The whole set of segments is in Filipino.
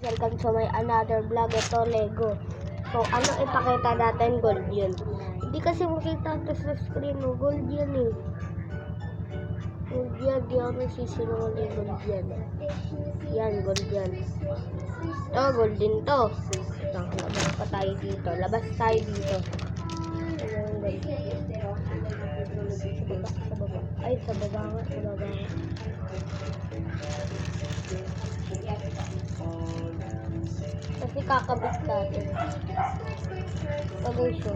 Welcome to my another vlog. Ito, Lego. So, ano ipakita natin? Gold yun. Hindi kasi makita ito sa screen. No? Gold yan eh. Gold yan. Di ako nagsisinungaling. Gold yan. Yan, gold yan. Ito, gold din to. Ito, labas pa tayo dito. Labas tayo dito. Ayan, gold. Sa baba. Ay, sa baba nga. Sa baba nga. Kasi kakabit natin. Tagay siya.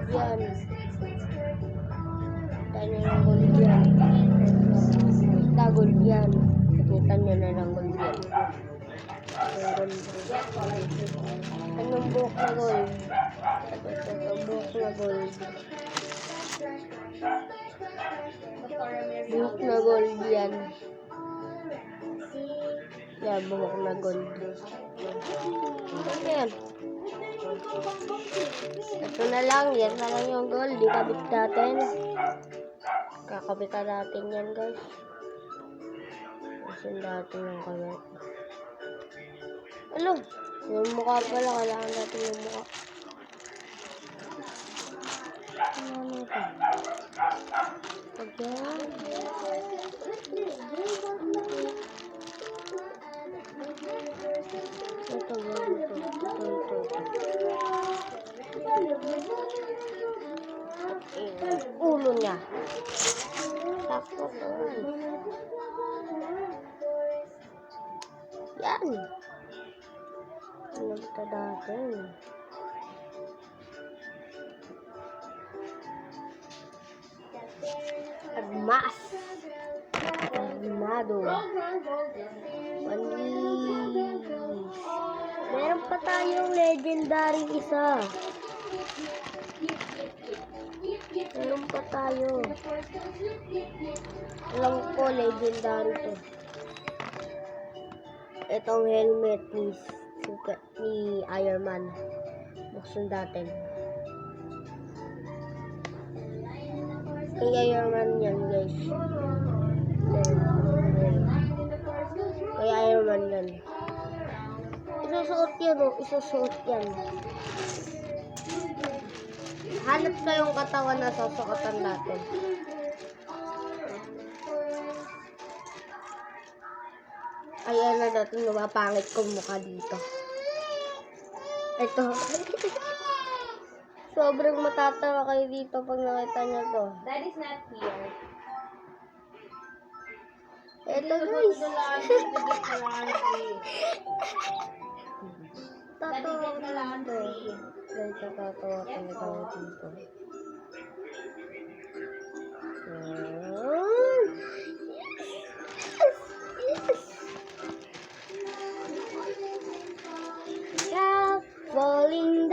Gold yan. Kita nyo ng gold yan. Kita gold yan. Kita nyo na ng gold yan. Anong buhok na gold? Ito buhok na gold. Buhok na gold yan. Yan, buhok na gold. Ayan. Ito na lang. Yan na lang yung gold. Ikabit natin. Kakabitan natin yan, guys. Kasi natin yung kabit. Ano? Yung mukha pala. Kailangan natin yung mukha. Ano ito? Pagyan. Ito. Ulo niya. Sakto to. Yan. Nagta natin. Agmas. Armado. Meron pa tayong legendary isa. Meron pa tayo. Alam ko, legendary to. Itong helmet ni Iron Man. Buksan natin. Kay Iron Man yan, guys. Kay Iron Man yan. Isusuot yan, oh. Isusuot yan. Hanap sa yung katawan na susuotan natin. Ayan na natin, lumapangit kong mukha dito. Ito. Sobrang matatawa kayo dito pag nakita nyo to. That is not here. Ito, guys. Tatawa ko dito. Guys, natatawa talaga ako dito. Falling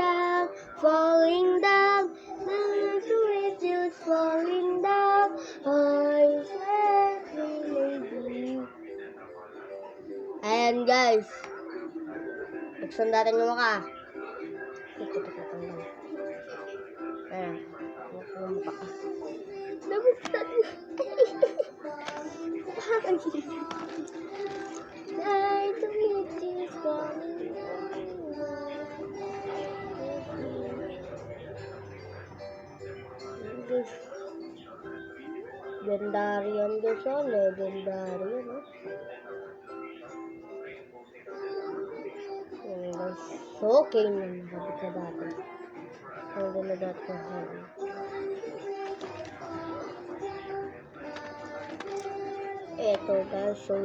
down, the sweet is falling down. I swear to ayan, guys. Buksan natin yung mukha. Ayan. Buksan yung mukha. Nabuksan. I sweet is falling down. Legendary yan guys, oh. Legendary yan, oh. Ayan guys. So, okay naman. Habit na dati. Habit na dati. Eto guys, so